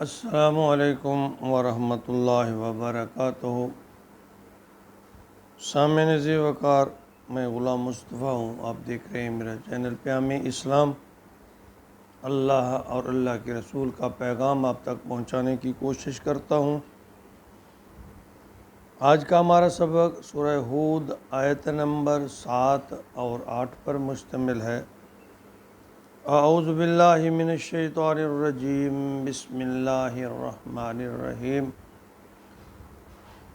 السلام علیکم ورحمۃ اللہ وبرکاتہ۔ سامعین ذی وقار، میں غلام مصطفیٰ ہوں۔ آپ دیکھ رہے ہیں میرا چینل پیام اسلام۔ اللہ اور اللہ کے رسول کا پیغام آپ تک پہنچانے کی کوشش کرتا ہوں۔ آج کا ہمارا سبق سورہ ہود آیت نمبر 7 اور 8 پر مشتمل ہے۔ اعوذ باللہ من الشیطان الرجیم، بسم اللہ الرحمن الرحیم۔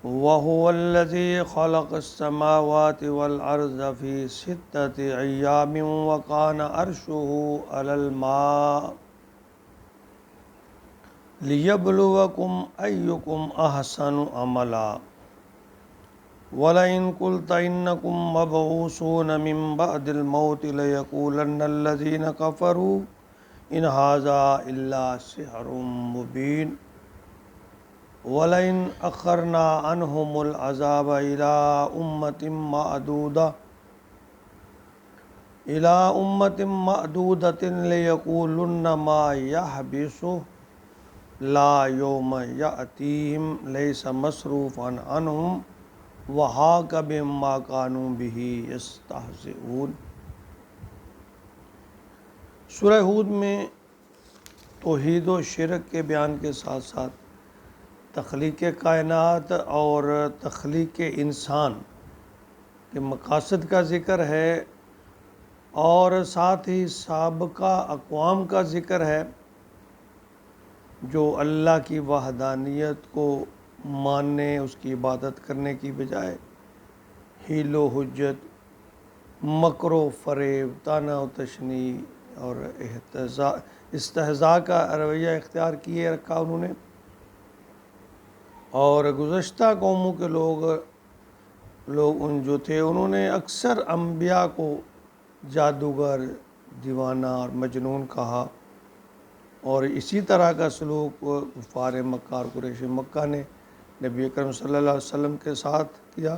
وَهُوَ الَّذِي خَلَقَ السَّمَاوَاتِ وَالْأَرْضَ فِي سِتَّةِ أَيَّامٍ وَكَانَ عَرْشُهُ عَلَى الْمَاءِ لِيَبْلُوَكُمْ أَيُّكُمْ أَحْسَنُ عَمَلًا وَلَئِنْ قُلْتَ إِنَّكُمْ مَبْعُوثُونَ مِنْ بَعْدِ الْمَوْتِ لَيَقُولَنَّ الَّذِينَ كَفَرُوا إِنْ هَذَا إِلَّا سِحْرٌ مُبِينٌ وَلَئِنْ أَخَّرْنَا عَنْهُمُ الْعَذَابَ إِلَى أُمَّةٍ مَّعْدُودَةٍ لَيَقُولُنَّ مَا يَحْبِسُهُ لَا يَوْمَ يَأْتِيهِمْ لَيْسَ مَصْرُوفًا عَنْهُمْ وَحَاقَ بِهِم مَّا كَانُوا بِهِ يَسْتَهْزِئُونَ۔ سورہ ہود میں توحید و شرک کے بیان کے ساتھ ساتھ تخلیق کائنات اور تخلیق انسان کے مقاصد کا ذکر ہے، اور ساتھ ہی سابقہ اقوام کا ذکر ہے جو اللہ کی وحدانیت کو ماننے، اس کی عبادت کرنے کی بجائے حیل و حجت، مکر و فریب، طعن و تشنیع اور استہزاء کا رویہ اختیار کیے رکھا انہوں نے۔ اور گزشتہ قوموں کے لوگ ان جو تھے، انہوں نے اکثر انبیاء کو جادوگر، دیوانہ اور مجنون کہا، اور اسی طرح کا سلوک کفار مکہ اور قریش مکہ نے نبی اکرم صلی اللہ علیہ وسلم کے ساتھ کیا۔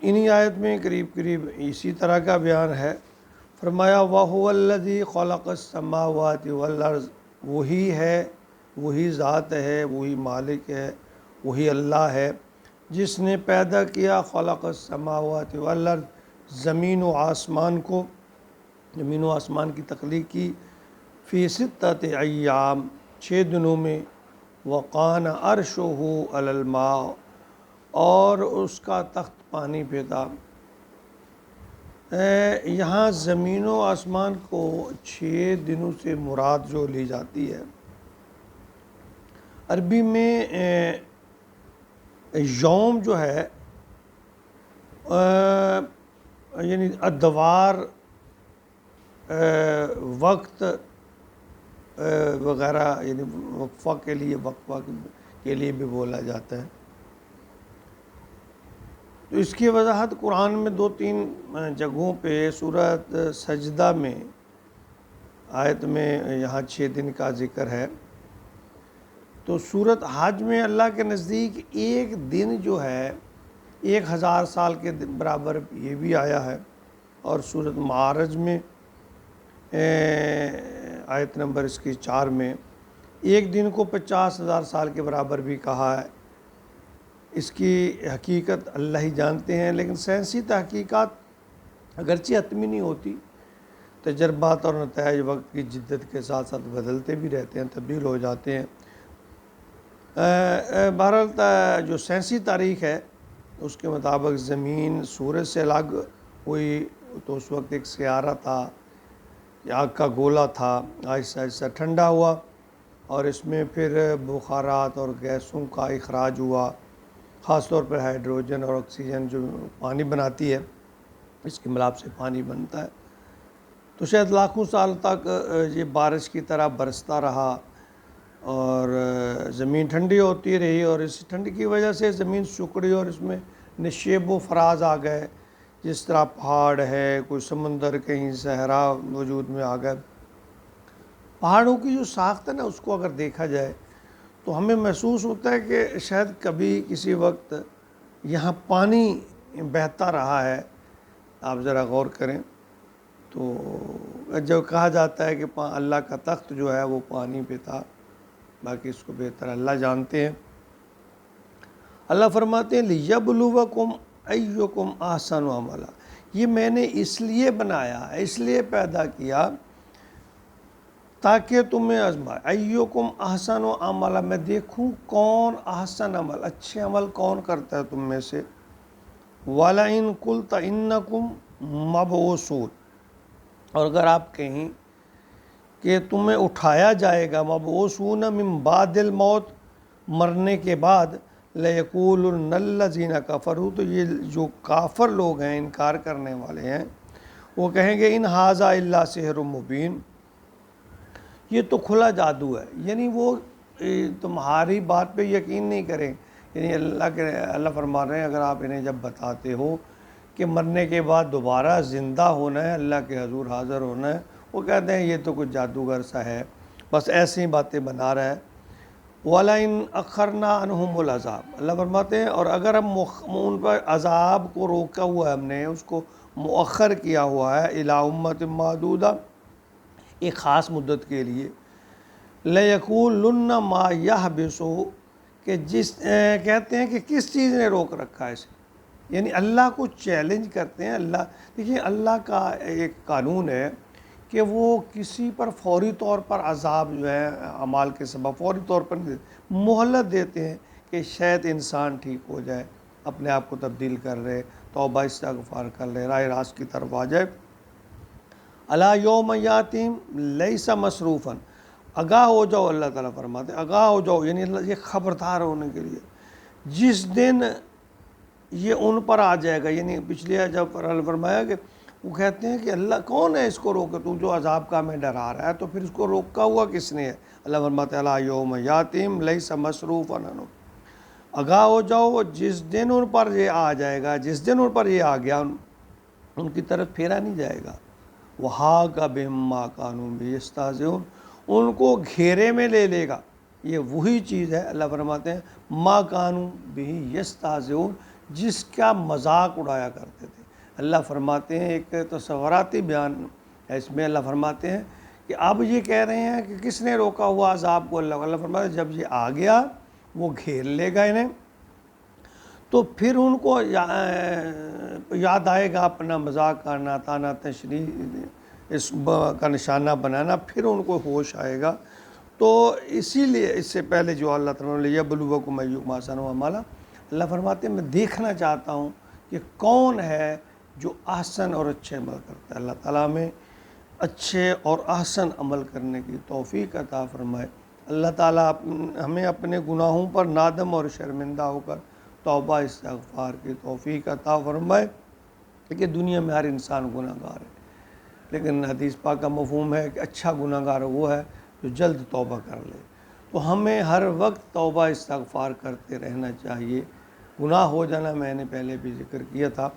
انہی آیت میں قریب اسی طرح کا بیان ہے۔ فرمایا وَهُوَ الَّذِي خَلَقَ السَّمَاوَاتِ وَالْأَرْضَ، وہی ہے، وہی ذات ہے، وہی مالک ہے، وہی اللہ ہے جس نے پیدا کیا خلق السماوات والارض، زمین و آسمان کو، زمین و آسمان کی تخلیق کی، فی ستۃ ایام، 6 دنوں میں، وقان عرشہ علی الماء، اور اس کا تخت پانی پہ تھا۔ یہاں زمین و آسمان کو 6 دنوں سے مراد جو لی جاتی ہے، عربی میں یوم جو ہے یعنی ادوار، وقت وغیرہ، یعنی وقفہ کے لیے بھی بولا جاتا ہے۔ تو اس کی وضاحت قرآن میں 2-3 جگہوں پہ، سورۃ سجدہ میں آیت میں یہاں 6 دن کا ذکر ہے۔ تو سورۃ حج میں اللہ کے نزدیک ایک دن جو ہے 1000 سال کے برابر یہ بھی آیا ہے، اور سورۃ معارج میں آیت نمبر اس کی 4 میں ایک دن کو 50,000 سال کے برابر بھی کہا ہے۔ اس کی حقیقت اللہ ہی جانتے ہیں، لیکن سائنسی تحقیقات اگرچہ حتمی نہیں ہوتی، تجربات اور نتائج وقت کی جدت کے ساتھ ساتھ بدلتے بھی رہتے ہیں، تبدیل ہو جاتے ہیں۔ بہرحال جو سائنسی تاریخ ہے اس کے مطابق زمین سورج سے الگ ہوئی تو اس وقت ایک سیارہ تھا، آگ کا گولا تھا، آہستہ آہستہ ٹھنڈا ہوا، اور اس میں پھر بخارات اور گیسوں کا اخراج ہوا، خاص طور پر ہائیڈروجن اور آکسیجن جو پانی بناتی ہے، اس کے ملاپ سے پانی بنتا ہے۔ تو شاید لاکھوں سال تک یہ بارش کی طرح برستا رہا، اور زمین ٹھنڈی ہوتی رہی، اور اس ٹھنڈی کی وجہ سے زمین سکڑی اور اس میں نشیب و فراز آ گئے، جس طرح پہاڑ ہے، کوئی سمندر، کہیں صحرا وجود میں آ گئے۔ پہاڑوں کی جو ساخت ہے نا، اس کو اگر دیکھا جائے تو ہمیں محسوس ہوتا ہے کہ شاید کبھی کسی وقت یہاں پانی بہتا رہا ہے۔ آپ ذرا غور کریں تو جو کہا جاتا ہے کہ اللہ کا تخت جو ہے وہ پانی پہ تھا، باقی اس کو بہتر اللہ جانتے ہیں۔ اللہ فرماتے ہیں لیبلوکم ایکم احسن عملا، یہ میں نے اس لیے بنایا، اس لیے پیدا کیا تاکہ تمہیں آزمائے۔ ایکم احسن عملا، میں دیکھوں کون احسن عمل، اچھے عمل کون کرتا ہے تم میں سے۔ وَلَئِن قُلْتَ إِنَّكُمْ مَبْعُوثُونَ، اور اگر آپ کہیں کہ تمہیں اٹھایا جائے گا، مبعوثون من بعد الموت، مرنے کے بعد، لَيَقُولُنَّ الَّذِينَ كَفَرُوا، تو یہ جو کافر لوگ ہیں، انکار کرنے والے ہیں، وہ کہیں گے ان ھذا الا سحر مبین، یہ تو کھلا جادو ہے، یعنی وہ تمہاری بات پہ یقین نہیں کریں۔ یعنی اللہ فرما رہے ہیں اگر آپ انہیں جب بتاتے ہو کہ مرنے کے بعد دوبارہ زندہ ہونا ہے، اللہ کے حضور حاضر ہونا ہے، وہ کہتے ہیں یہ تو کچھ جادوگر سا ہے، بس ایسی باتیں بنا رہا ہے۔ وَلَئِنْ أَخَّرْنَا عَنْهُمُ الْعَذَابَ، اللہ فرماتے ہیں اور اگر ہم ان پر عذاب کو روکا ہوا ہے، ہم نے اس کو مؤخر کیا ہوا ہے، إِلَىٰ أُمَّةٍ مَّعْدُودَةٍ، ایک خاص مدت کے لیے، لَيَقُولُنَّ مَا يَحْبِسُهُ، کہ کہتے ہیں کہ کس چیز نے روک رکھا ہے اسے، یعنی اللہ کو چیلنج کرتے ہیں۔ اللہ دیکھیے، اللہ کا ایک قانون ہے کہ وہ کسی پر فوری طور پر عذاب جو ہے اعمال کے سبب فوری طور پر نہیں دیتے، مہلت دیتے ہیں کہ شاید انسان ٹھیک ہو جائے، اپنے آپ کو تبدیل کر لے، توبہ استغفار کر لے، راہ راست کی طرف آ جائے۔ الا یوم یاتیم لیس مصروفا، آگاہ ہو جاؤ، اللہ تعالیٰ فرماتے ہیں آگاہ ہو جاؤ، یعنی اللہ یہ خبردار ہونے کے لیے، جس دن یہ ان پر آ جائے گا۔ یعنی پچھلے جب اللہ فرمایا کہ وہ کہتے ہیں کہ اللہ کون ہے اس کو روکے، تو جو عذاب کا ہمیں ڈرا رہا ہے تو پھر اس کو روکا ہوا کس نے ہے؟ اللہ فرماتے ہیں الا یوم یاتیم لیس مصروفا عنہ، آگاہ ہو جاؤ جس دن ان پر یہ آ جائے گا، جس دن ان پر یہ آ گیا ان کی طرف پھیرا نہیں جائے گا۔ وَحَاقَ بِهِم مَّا كَانُوا بِهِ يَسْتَهْزِئُونَ، ان کو گھیرے میں لے لے گا، یہ وہی چیز ہے، اللہ فرماتے ہیں مَا كَانُوا بِهِ يَسْتَهْزِئُونَ، جس کا مذاق اڑایا کرتے تھے۔ اللہ فرماتے ہیں ایک تصوراتی بیان ہے اس میں، اللہ فرماتے ہیں کہ اب یہ کہہ رہے ہیں کہ کس نے روکا ہوا عذاب کو، اللہ فرماتے ہیں جب یہ آ گیا وہ گھیر لے گا انہیں، تو پھر ان کو یاد آئے گا اپنا مذاق کرنا، تانا تشنی اس کا نشانہ بنانا، پھر ان کو ہوش آئے گا۔ تو اسی لیے اس سے پہلے جو اللہ تعالیٰ نے لیبلوکم ایکم احسن عملا، اللہ فرماتے ہیں میں دیکھنا چاہتا ہوں کہ کون ہے جو احسن اور اچھے عمل کرتا ہے۔ اللہ تعالیٰ میں اچھے اور احسن عمل کرنے کی توفیق عطا فرمائے۔ اللہ تعالیٰ ہمیں اپنے گناہوں پر نادم اور شرمندہ ہو کر توبہ استغفار کی توفیق عطا فرمائے، کہ دنیا میں ہر انسان گناہ گار ہے، لیکن حدیث پاک کا مفہوم ہے کہ اچھا گناہ گار وہ ہے جو جلد توبہ کر لے۔ تو ہمیں ہر وقت توبہ استغفار کرتے رہنا چاہیے۔ گناہ ہو جانا، میں نے پہلے بھی ذکر کیا تھا،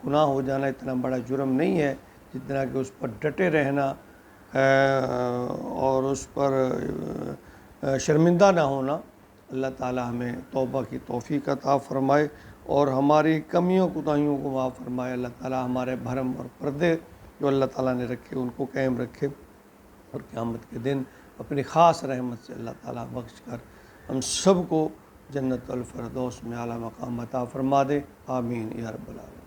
گناہ ہو جانا اتنا بڑا جرم نہیں ہے جتنا کہ اس پر ڈٹے رہنا اور اس پر شرمندہ نہ ہونا۔ اللہ تعالی ہمیں توبہ کی توفیق عطا فرمائے اور ہماری کمیوں کوتاہیوں کو معاف فرمائے۔ اللہ تعالی ہمارے بھرم اور پردے جو اللہ تعالیٰ نے رکھے ان کو قائم رکھے، اور قیامت کے دن اپنی خاص رحمت سے اللہ تعالیٰ بخش کر ہم سب کو جنت الفردوس میں اعلیٰ مقام عطا فرما دے۔ آمین یا رب العالمین۔